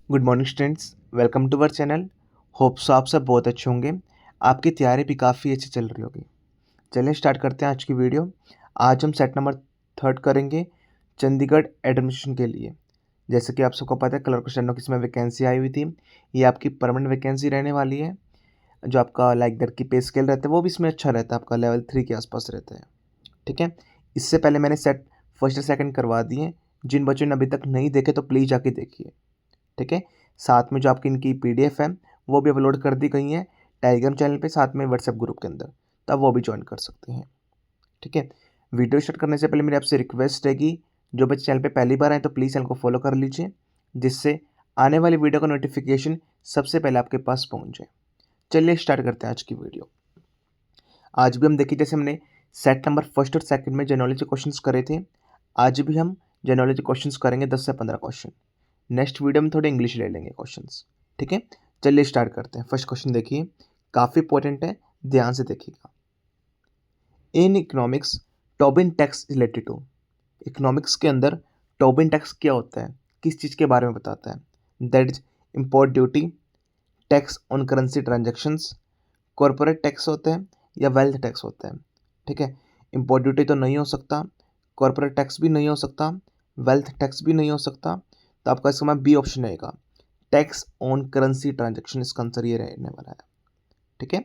Good morning students, welcome to our channel. Hope so आप सब बहुत अच्छे होंगे। आपकी तैयारी भी काफ़ी अच्छी चल रही होगी। चलिए स्टार्ट करते हैं आज की वीडियो। आज हम सेट नंबर 3 करेंगे चंडीगढ़ एडमिशन के लिए। जैसे कि आप सबको पता है, कलर क्वेश्चन की इसमें वैकेंसी आई हुई थी। ये आपकी परमानेंट वैकेंसी रहने वाली है। जो आपका लाइक दैट की पे स्केल रहता है वो भी इसमें अच्छा रहता है, आपका लेवल 3 के आसपास रहता है। ठीक है, इससे पहले मैंने सेट फर्स्ट और सेकंड करवा दिए। जिन बच्चों ने अभी तक नहीं देखे तो प्लीज़ जाके देखिए। ठीक है, साथ में जो आपकी इनकी पीडीएफ है वो भी अपलोड कर दी गई है टेलीग्राम चैनल पे, साथ में व्हाट्सएप ग्रुप के अंदर, तब वो भी ज्वाइन कर सकते हैं। ठीक है, वीडियो स्टार्ट करने से पहले मेरी आपसे रिक्वेस्ट है कि जो बच्चे चैनल पे पहली बार आए तो प्लीज़ चैनल को फॉलो कर लीजिए, जिससे आने वाली वीडियो का नोटिफिकेशन सबसे पहले आपके पास पहुंच जाए। चलिए स्टार्ट करते हैं आज की वीडियो। आज भी हम देखिए, जैसे हमने सेट नंबर फर्स्ट और सेकंड में जनरॉलजी क्वेश्चंस करे थे, आज भी हम जनरॉलजी क्वेश्चंस करेंगे 10 से 15 क्वेश्चन। नेक्स्ट वीडियो में थोड़े इंग्लिश ले लेंगे क्वेश्चंस। ठीक है, चलिए स्टार्ट करते हैं। फर्स्ट क्वेश्चन देखिए, काफ़ी इंपॉर्टेंट है, ध्यान से देखिएगा। In economics Tobin tax related to. Economics के अंदर टोबिन टैक्स क्या होता है, किस चीज़ के बारे में बताता है? That is import duty, tax on currency transactions, corporate tax होते हैं या वेल्थ टैक्स होता है। ठीक है, इम्पोर्ट ड्यूटी तो नहीं हो सकता, कॉरपोरेट टैक्स भी नहीं हो सकता, वेल्थ टैक्स भी नहीं हो सकता, तो आपका इसका बी ऑप्शन रहेगा, टैक्स ऑन करेंसी ट्रांजेक्शन। इसका आंसर ये रहने वाला है। ठीक है,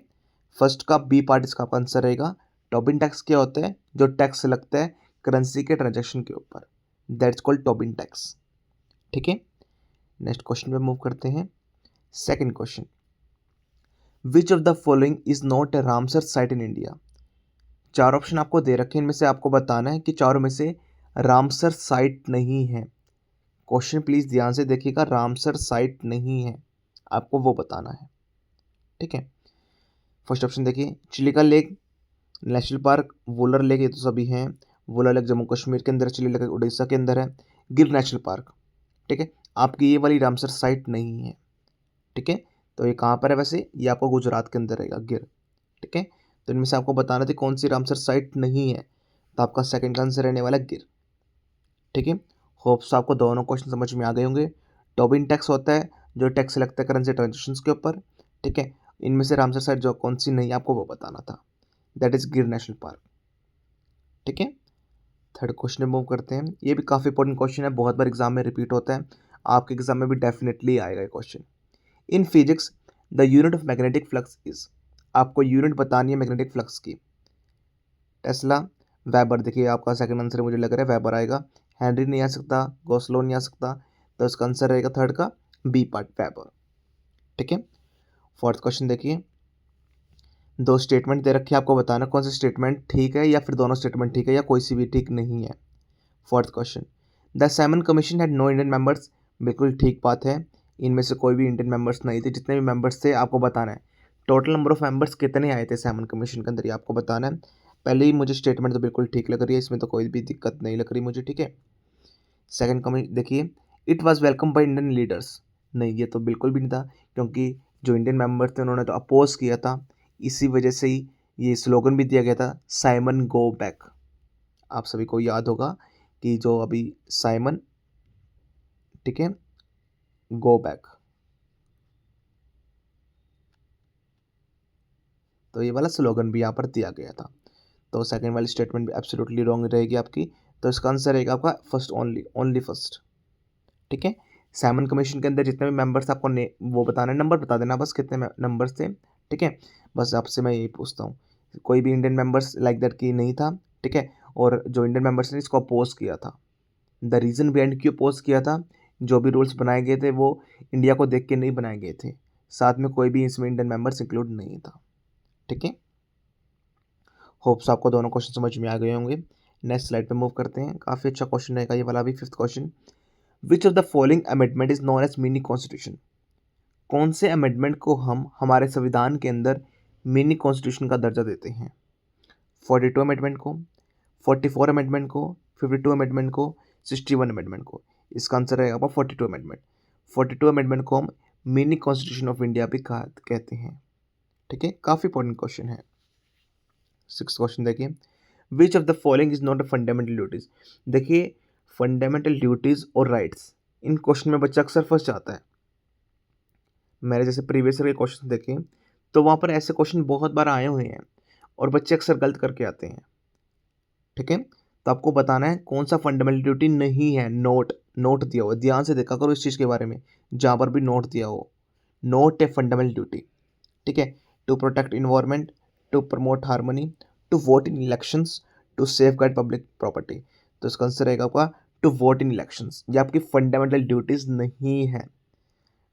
फर्स्ट का बी पार्ट इसका आंसर रहेगा। टोबिन टैक्स क्या होता है? जो टैक्स लगता है करेंसी के ट्रांजेक्शन के ऊपर, दैट्स कॉल्ड टोबिन टैक्स। ठीक है, नेक्स्ट क्वेश्चन पे मूव करते हैं। Second question, which of the following is not a Ramsar site in India? चार ऑप्शन आपको दे रखे हैं, इनमें से आपको बताना है कि चारों में से रामसर साइट नहीं है। क्वेश्चन प्लीज ध्यान से देखिएगा, रामसर साइट नहीं है, आपको वो बताना है। ठीक है, फर्स्ट ऑप्शन देखिए, Chilika lake national park, Wular lake, ये तो सभी हैं। वुलर लेक जम्मू कश्मीर के अंदर, चिलिका लेक उड़ीसा के अंदर है, गिर नेशनल पार्क। ठीक है, आपकी ये वाली रामसर साइट नहीं है। ठीक है, तो ये कहाँ पर है? वैसे ये आपको गुजरात के अंदर रहेगा, गिर। ठीक है, तो इनमें से आपको बताना थी कौन सी रामसर साइट नहीं है, तो आपका सेकंड का आंसर रहने वाला है गिर। ठीक है, होप्स आपको दोनों क्वेश्चन समझ में आ गए होंगे। टोबिन टैक्स होता है जो टैक्स लगता है करेंसी ट्रांजेक्शन के ऊपर। ठीक है, इनमें से रामसर साइट जो कौन सी नहीं है आपको वो बताना था, दैट इज गिर नेशनल पार्क। ठीक है, थर्ड क्वेश्चन में मूव करते हैं। ये भी काफ़ी इंपॉर्टेंट क्वेश्चन है, बहुत बार एग्जाम में रिपीट होता है, आपके एग्जाम में भी डेफिनेटली आएगा ये question. In physics the unit of magnetic flux is, आपको यूनिट बतानी है मैग्नेटिक फ्लक्स की। टेस्ला, वेबर, देखिए आपका सेकंड आंसर मुझे लग रहा है वेबर आएगा। हेनरी नहीं आ सकता, गोस्लो नहीं आ सकता, तो इसका आंसर रहेगा थर्ड का बी पार्ट, वेबर। ठीक है, फोर्थ क्वेश्चन देखिए, दो स्टेटमेंट दे रखी है, आपको बताना कौन सी स्टेटमेंट ठीक है या फिर दोनों स्टेटमेंट ठीक है या कोई सी भी ठीक नहीं है। Fourth question, the Simon Commission had no Indian members, बिल्कुल ठीक बात है, इनमें से कोई भी इंडियन मेंबर्स नहीं थे। जितने भी मेंबर्स थे आपको बताना है टोटल नंबर ऑफ मेंबर्स कितने आए थे साइमन कमीशन के अंदर, ये आपको बताना है। पहले ही मुझे स्टेटमेंट तो बिल्कुल ठीक लग रही है, इसमें तो कोई भी दिक्कत नहीं लग रही मुझे। ठीक है, सेकंड कमेंट देखिए, it was welcome by Indian leaders, नहीं ये तो बिल्कुल भी नहीं था, क्योंकि जो इंडियन मेंबर थे उन्होंने तो अपोज किया था, इसी वजह से ही ये स्लोगन भी दिया गया था, साइमन गो बैक। आप सभी को याद होगा कि जो अभी साइमन, ठीक है, गो बैक, तो ये वाला स्लोगन भी यहाँ पर दिया गया था। तो सेकंड वाली स्टेटमेंट भी एब्सोल्युटली रॉन्ग रहेगी आपकी, तो इसका आंसर रहेगा आपका फर्स्ट, ओनली ओनली फर्स्ट। ठीक है, साइमन कमीशन के अंदर जितने भी मेंबर्स आपको वो बताना है, नंबर बता देना बस कितने नंबर्स थे। ठीक है, बस आपसे मैं यही पूछता हूँ, कोई भी इंडियन मेंबर्स लाइक दैट की नहीं था। ठीक है, और जो इंडियन मेंबर्स ने इसको अपोज किया था, द रीज़न बिहाइंड क्यों अपोज किया था, जो भी रूल्स बनाए गए थे वो इंडिया को देख के नहीं बनाए गए थे, साथ में कोई भी इसमें इंडियन मेंबर्स इंक्लूड नहीं था। ठीक है, होप्स आपको दोनों क्वेश्चन समझ में आ गए होंगे। नेक्स्ट स्लाइड पे मूव करते हैं, काफ़ी अच्छा क्वेश्चन रहेगा ये वाला भी, fifth question, which of the following amendment is known as mini constitution? कौन से अमेंडमेंट को हम हमारे संविधान के अंदर मिनी कॉन्स्टिट्यूशन का दर्जा देते हैं? 42 अमेंडमेंट को, 44 अमेंडमेंट को, 52 अमेंडमेंट को, 61 अमेंडमेंट को। इसका आंसर रहेगा आपका 42 अमेंडमेंट। 42 अमेंडमेंट को हम मिनी कॉन्स्टिट्यूशन ऑफ इंडिया भी कहते हैं। ठीक है, काफ़ी इंपॉर्टेंट क्वेश्चन है। सिक्स क्वेश्चन देखिए, विच of the following is not a fundamental duties? देखिए, फंडामेंटल ड्यूटीज और राइट्स, इन क्वेश्चन में बच्चा अक्सर फंस जाता है। मैंने जैसे प्रीवियस ईयर के क्वेश्चन देखे तो वहाँ पर ऐसे क्वेश्चन बहुत बार आए हुए हैं और बच्चे अक्सर गलत करके आते हैं। ठीक है, तो आपको बताना है कौन सा फंडामेंटल ड्यूटी नहीं है। नोट दिया हुआ, ध्यान से देखा करो इस चीज़ के बारे में, जहाँ पर भी नोट दिया हो। Note a fundamental duty. ठीक है, to protect environment, to promote harmony, to vote in elections, to safeguard public property. तो इसका आंसर रहेगा आपका टू वोट इन इलेक्शंस। ये आपकी फंडामेंटल ड्यूटीज़ नहीं है।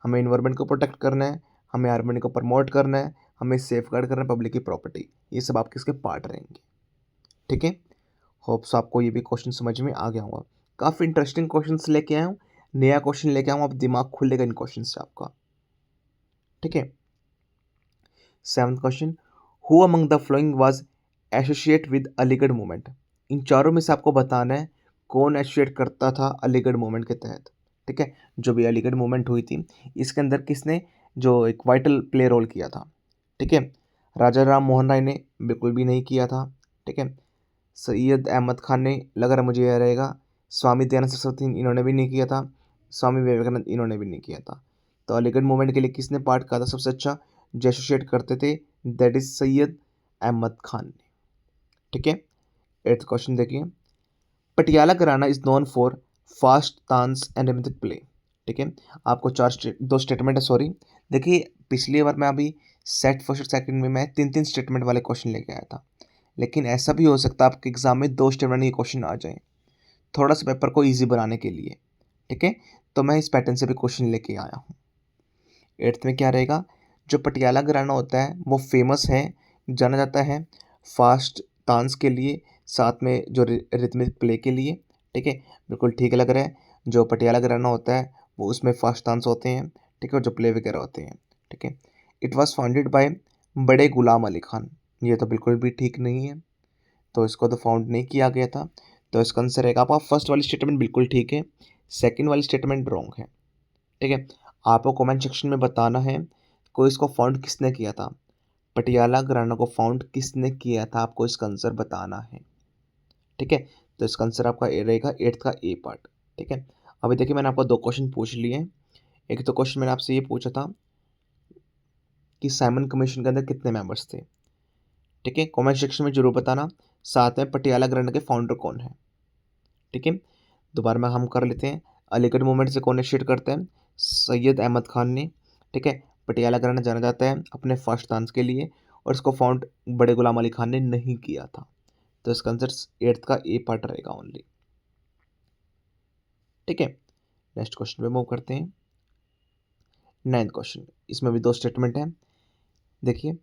हमें इन्वायरमेंट को प्रोटेक्ट करना है, हमें हार्मनी को प्रमोट करना है, हमें सेफगार्ड करना है पब्लिक की प्रॉपर्टी। ये सब आपके इसके पार्ट रहेंगे। ठीक है, होप्स आपको ये भी क्वेश्चन समझ में आ गया होगा। काफ़ी इंटरेस्टिंग क्वेश्चंस लेके आया हूँ, नया क्वेश्चन लेके आऊँ, अब दिमाग खुलेगा इन क्वेश्चन से आपका। ठीक है, 7th question, who among the following was associated with Aligarh movement. इन चारों में से आपको बताना है कौन एसोसिएट करता था अलीगढ़ मूवमेंट के तहत। ठीक है, जो भी अलीगढ़ मूवमेंट हुई थी इसके अंदर किसने जो एक वाइटल प्ले रोल किया था। ठीक है, राजा राम मोहन राय ने बिल्कुल भी नहीं किया था। ठीक है, सैयद अहमद खान ने, लग रहा मुझे यह रहेगा, स्वामी दयानंद सरस्वती इन्होंने भी नहीं किया था, स्वामी विवेकानंद इन्होंने भी नहीं किया था। तो अलीगढ़ मूवमेंट के लिए किसने पार्ट कहा था सबसे अच्छा, जो एसोसिएट करते थे, दैट इज सैयद अहमद खान ने। ठीक है, 8th क्वेश्चन देखिए, पटियाला घराना is known for fast dance and rhythmic play. ठीक है, आपको दो स्टेटमेंट है, सॉरी। देखिए पिछली बार मैं अभी सेट फर्स्ट और सेकंड में मैं 3 स्टेटमेंट वाले क्वेश्चन लेके आया था, लेकिन ऐसा भी हो सकता है आपके एग्जाम में 2 स्टेटमेंट के क्वेश्चन आ जाएं, थोड़ा सा पेपर को ईजी बनाने के लिए। ठीक है, तो मैं इस पैटर्न से भी क्वेश्चन लेके आया हूँ। 8th में क्या रहेगा, जो पटियाला घराना होता है वो फेमस है, जाना जाता है फास्ट डांस के लिए, साथ में जो रिथमिक प्ले के लिए। ठीक है, बिल्कुल ठीक लग रहा है। जो पटियाला घराना होता है वो उसमें फास्ट डांस होते हैं। ठीक है, और जो प्ले वगैरह होते हैं। ठीक है, इट वॉज फाउंडेड बाय बड़े गुलाम अली खान। ये तो बिल्कुल भी ठीक नहीं है, तो इसको तो फाउंड नहीं किया गया था। तो इसका आंसर रहेगा आपका फर्स्ट वाली स्टेटमेंट बिल्कुल ठीक है, सेकंड वाली स्टेटमेंट रॉन्ग है। ठीक है, आपको कमेंट सेक्शन में बताना है कोई इसको फाउंड किसने किया था, पटियाला घराना को फाउंड किसने किया था, आपको इसका आंसर बताना है। ठीक है, तो इसका आंसर आपका ए रहेगा 8th का ए पार्ट। ठीक है, अभी देखिए मैंने आपको 2 क्वेश्चन पूछ लिए हैं। एक तो क्वेश्चन मैंने आपसे ये पूछा था कि साइमन कमीशन के अंदर कितने मेंबर्स थे। ठीक है, कमेंट सेक्शन में जरूर बताना, साथ में पटियाला घराना के फाउंडर कौन है। ठीक है, दोबारा में हम कर लेते हैं, अलीगढ़ मूवमेंट से कौन इनिशिएट करते हैं, सैयद अहमद खान ने। ठीक है, पटियाला घराना जाना जाता है अपने फर्स्ट डांस के लिए, और इसको फाउंड बड़े गुलाम अली खान ने नहीं किया था। तो इसका आंसर 8th का ए पार्ट रहेगा ओनली। ठीक है, नेक्स्ट क्वेश्चन पे मूव करते हैं। 9th क्वेश्चन, इसमें भी 2 स्टेटमेंट है। देखिए,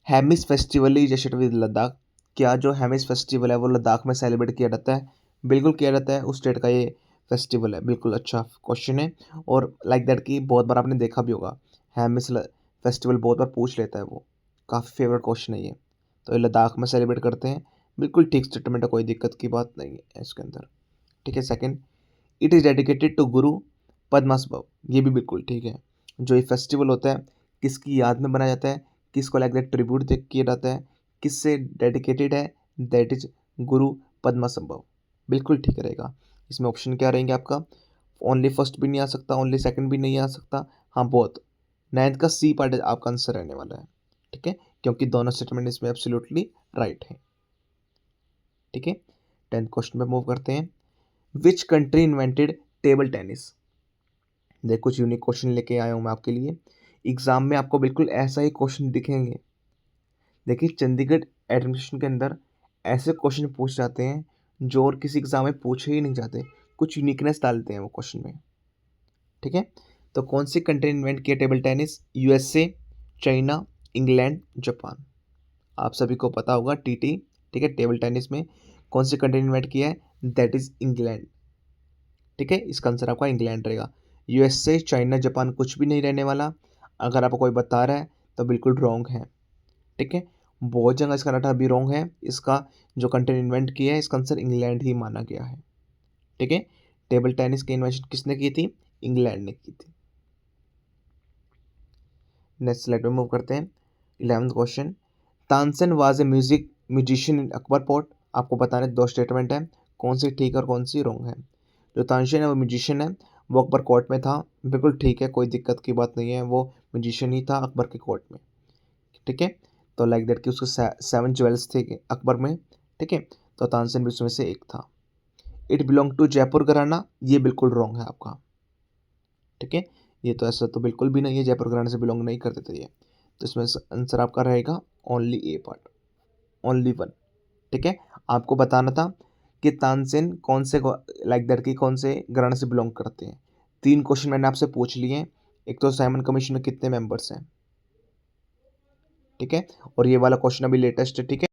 Hemis festival is associated with Ladakh. क्या जो हेमिस फेस्टिवल है वो लद्दाख में सेलिब्रेट किया जाता है, बिल्कुल किया जाता है, उस स्टेट का ये फेस्टिवल है। बिल्कुल अच्छा क्वेश्चन है, और लाइक दैट कि बहुत बार आपने देखा भी होगा, हेमिस फेस्टिवल बहुत बार पूछ लेता है वो, काफ़ी फेवरेट क्वेश्चन है ये। तो ये लद्दाख में सेलिब्रेट करते हैं, बिल्कुल ठीक स्टेटमेंट है, कोई दिक्कत की बात नहीं है इसके अंदर। ठीक है, second, it is dedicated to Guru Padmasambhava. ये भी बिल्कुल ठीक है। जो ये फेस्टिवल होता है किसकी याद में बनाया जाता है, किसको लाइक दैट ट्रिब्यूट किया जाता है, किससे डेडिकेटेड है, दैट इज गुरु पद्मसंभव। बिल्कुल ठीक रहेगा। इसमें ऑप्शन क्या रहेंगे आपका, ओनली फर्स्ट भी नहीं आ सकता, ओनली सेकंड भी नहीं आ सकता, हाँ बोथ। 9th का सी पार्ट आपका आंसर रहने वाला है। ठीक है, क्योंकि दोनों स्टेटमेंट इसमें एब्सोल्युटली राइट है। ठीक है, 10th क्वेश्चन पे मूव करते हैं। Which country invented table tennis. देख कुछ यूनिक क्वेश्चन लेके आया हूँ मैं आपके लिए, एग्जाम में आपको बिल्कुल ऐसा ही क्वेश्चन दिखेंगे। देखिए चंडीगढ़ एडमिशन के अंदर ऐसे क्वेश्चन पूछ जाते हैं जो और किसी एग्जाम में पूछे ही नहीं जाते, कुछ यूनिकनेस डालते हैं वो क्वेश्चन में। ठीक है, तो कौन सी कंट्री इन्वेंट किया table tennis, USA, China, England, Japan. आप सभी को पता होगा टीटी। ठीक है, टेबल टेनिस में कौन सी कंट्री इन्वेंट किया है, दैट इज इंग्लैंड। ठीक है, इसका आंसर आपका इंग्लैंड रहेगा। यूएसए, चाइना, जापान कुछ भी नहीं रहने वाला। अगर आपको कोई बता रहा है तो बिल्कुल रॉन्ग है। ठीक है, बहुत जगह इसका डाटा भी रॉन्ग है। इसका जो कंटेंट इन्वेंट किया है इसका आंसर इंग्लैंड ही माना गया है। ठीक है, टेबल टेनिस की इन्वेंशन किसने की थी, इंग्लैंड ने की थी। नेक्स्ट स्लाइड पे मूव करते हैं। 11th question, Tansen was a musician in Akbar port. आपको बताना है 2 स्टेटमेंट है, कौन सी ठीक और कौन सी रॉन्ग है। जो तानसेन है वो म्यूजिशियन है, वो अकबर कोर्ट में था, बिल्कुल ठीक है, कोई दिक्कत की बात नहीं है, वो म्यूजिशियन ही था अकबर के कोर्ट में, ठीक है। तो लाइक दैट कि उसके 7 ज्वेल्स थे अकबर में, ठीक है। तो तानसेन भी उसमें से एक था। इट बिलोंग टू जयपुर घराना, ये बिल्कुल रॉन्ग है आपका, ठीक है। ये तो ऐसा तो बिल्कुल भी नहीं है, जयपुर घराने से बिलोंग नहीं करते थे ये। तो इसमें आंसर आपका रहेगा ओनली ए पार्ट, ओनली वन, ठीक है। आपको बताना था कि तानसेन कौन से लाइक दैट की कौन से घराने से बिलोंग करते हैं। 3 क्वेश्चन मैंने आपसे पूछ लिए हैं। एक तो साइमन कमीशन में कितने मेंबर्स हैं, ठीक है। और ये वाला क्वेश्चन अभी लेटेस्ट है, ठीक है,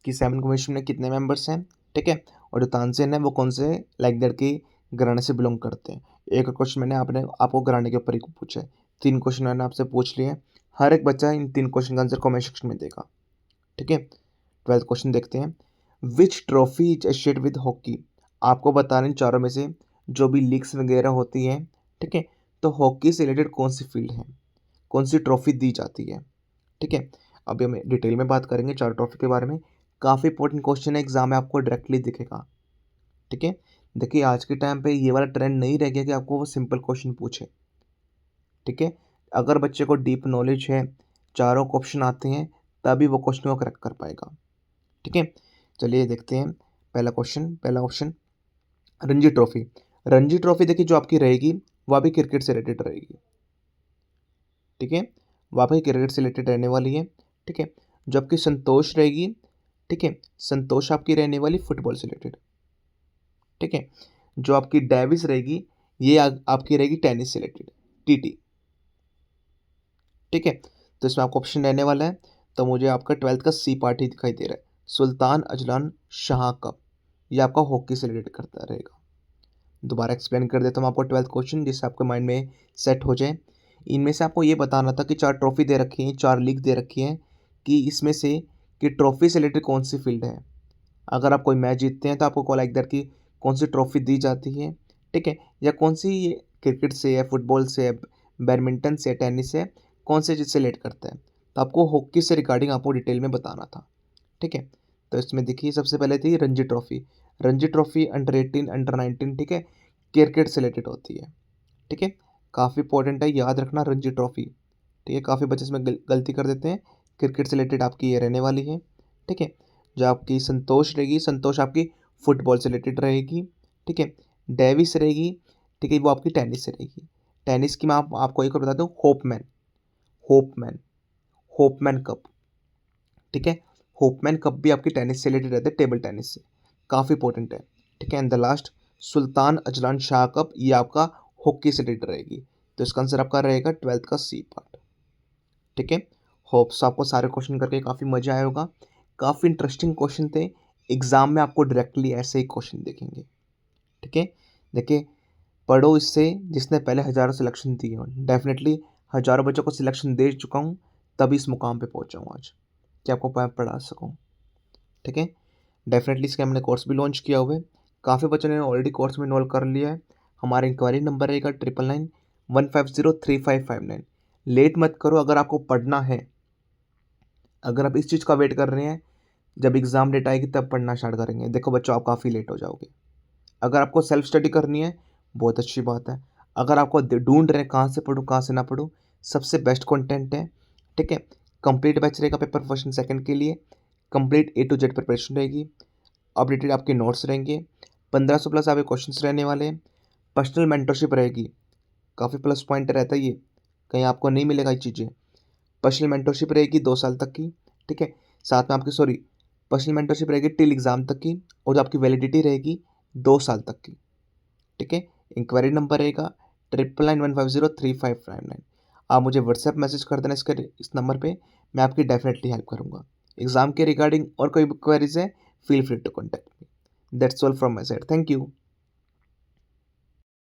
कि साइमन कमीशन में कितने मेंबर्स हैं, ठीक है। और जो तानसेन है वो कौन से लाइक दैट की घराने से बिलोंग करते हैं। एक क्वेश्चन मैंने आपको घराने के ऊपर ही पूछा है। 3 क्वेश्चन मैंने आपसे पूछ लिए हैं। हर एक बच्चा इन 3 क्वेश्चन का आंसर कमेंट सेक्शन में देगा, ठीक है। 12th क्वेश्चन देखते हैं। Which trophy is associated with hockey. आपको बता रहे हैं चारों में से जो भी लीग्स वगैरह होती हैं, ठीक है, तो हॉकी से रिलेटेड कौन सी फील्ड है, कौन सी ट्रॉफी दी जाती है, ठीक है। अभी हम डिटेल में बात करेंगे चार ट्रॉफी के बारे में। काफ़ी इंपॉर्टेंट क्वेश्चन है, एग्जाम में आपको डायरेक्टली दिखेगा, ठीक है। देखिए आज के टाइम पे ये वाला ट्रेंड नहीं रह गया कि आपको वो सिंपल क्वेश्चन पूछे, ठीक है। अगर बच्चे को डीप नॉलेज है, चारों क्वेश्चन आते हैं, तभी वो क्वेश्चन को करेक्ट कर पाएगा, ठीक है। चलिए देखते हैं पहला option Ranji trophy. Ranji trophy देखिए जो आपकी रहेगी वह भी क्रिकेट से रिलेटेड रहेगी, ठीक है, वह भी क्रिकेट से रिलेटेड रहने वाली है, ठीक है। जो आपकी संतोष रहेगी, ठीक है, संतोष आपकी रहने वाली फुटबॉल से रिलेटेड, ठीक है। जो आपकी डेविस रहेगी ये आपकी रहेगी टेनिस से रिलेटेड, टीटी, ठीक है। तो इसमें आपको ऑप्शन रहने वाला है, तो मुझे आपका 12th का सी पार्ट ही दिखाई दे रहा है, सुल्तान अजलान शाह कप, ये आपका हॉकी से रिलेटेड करता रहेगा। दोबारा एक्सप्लेन कर देता हूँ आपको 12th क्वेश्चन, जिससे आपके माइंड में सेट हो जाए। इनमें से आपको ये बताना था कि 4 ट्रॉफी दे रखी हैं, 4 लीग दे रखी हैं, कि इसमें से कि ट्रॉफी से रिलेटेड कौन सी फील्ड है। अगर आप कोई मैच जीतते हैं तो आपको कॉल लाइक दैट की कौन सी ट्रॉफी दी जाती है, ठीक है, या कौन सी क्रिकेट से है, फुटबॉल से है, बैडमिंटन से, टेनिस से, कौन से चीज़ से रिलेट करता है। तो आपको हॉकी से रिगार्डिंग आपको डिटेल में बताना था, ठीक है। तो इसमें देखिए सबसे पहले थी Ranji trophy. Ranji trophy under 18, under 19, ठीक है, क्रिकेट से रिलेटेड होती है, ठीक है। काफ़ी इंपॉर्टेंट है, याद रखना रणजी ट्रॉफी, ठीक है। काफ़ी बच्चे इसमें गलती कर देते हैं। क्रिकेट से रिलेटेड आपकी ये रहने वाली है, ठीक है। जो आपकी संतोष रहेगी, संतोष आपकी फुटबॉल से रिलेटेड रहेगी, ठीक है। डेविस रहेगी, ठीक है, वो आपकी टेनिस से रहेगी। टेनिस की मैं आपको एक और बता दूँ, होपमैन, होपमैन, होपमैन कप, ठीक है। होपमैन कप भी आपकी टेनिस से रिलेटेड रहता है, टेबल टेनिस से, काफ़ी इंपॉर्टेंट है, ठीक है। And the last Sultan Azlan Shah cup, ये आपका हॉकी से रिलेटेड रहेगी। तो इसका आंसर आपका रहेगा 12th का सी पार्ट, ठीक है। होप्स आपको सारे क्वेश्चन करके काफ़ी मज़ा आया होगा। काफ़ी इंटरेस्टिंग क्वेश्चन थे, एग्ज़ाम में आपको डायरेक्टली ऐसे ही क्वेश्चन देखेंगे, ठीक है। देखिए पढ़ो इससे जिसने पहले हज़ारों सिलेक्शन दिए हों, डेफिनेटली हज़ारों बच्चों को सिलेक्शन दे चुका हूँ, तभी इस मुकाम पे पहुँचा हूँ आज कि आपको पढ़ा सकूँ, ठीक है। डेफिनेटली इसका हमने कोर्स भी लॉन्च किया हुआ है, काफ़ी बच्चों ने ऑलरेडी कोर्स में इनरोल कर लिया है। हमारा इंक्वायरी नंबर रहेगा 9991503559। लेट मत करो, अगर आपको पढ़ना है, अगर आप इस चीज़ का वेट कर रहे हैं जब एग्ज़ाम डेट आएगी तब पढ़ना स्टार्ट करेंगे, देखो बच्चों आप काफ़ी लेट हो जाओगे। अगर आपको सेल्फ स्टडी करनी है बहुत अच्छी बात है। अगर आपको ढूंढ रहे हैं कहाँ से पढ़ूँ कहाँ से ना पढ़ूँ, सबसे बेस्ट कंटेंट है, ठीक है। कंप्लीट बैच रहेगा पेपर फर्स्ट एंड सेकंड के लिए, complete A to Z preparation रहेगी, अपडेटेड आपके नोट्स रहेंगे, 1500 प्लस आपके क्वेश्चंस रहने वाले हैं, पर्सनल मेंटरशिप रहेगी, काफ़ी प्लस पॉइंट रहता है ये, कहीं आपको नहीं मिलेगा ये चीज़ें। पर्सनल मेंटरशिप रहेगी 2 साल तक की, ठीक है। साथ में आपकी पर्सनल मेंटरशिप रहेगी टिल एग्ज़ाम तक की, और जो आपकी वैलिडिटी रहेगी 2 साल तक की, ठीक है। इंक्वायरी नंबर रहेगा 9991503559। आप मुझे व्हाट्सएप मैसेज कर देना इस नंबर पे, मैं आपकी डेफिनेटली हेल्प करूँगा। एग्ज़ाम के रिगार्डिंग और कोई क्वेरीज है, feel free to contact me. That's all from my side, thank you.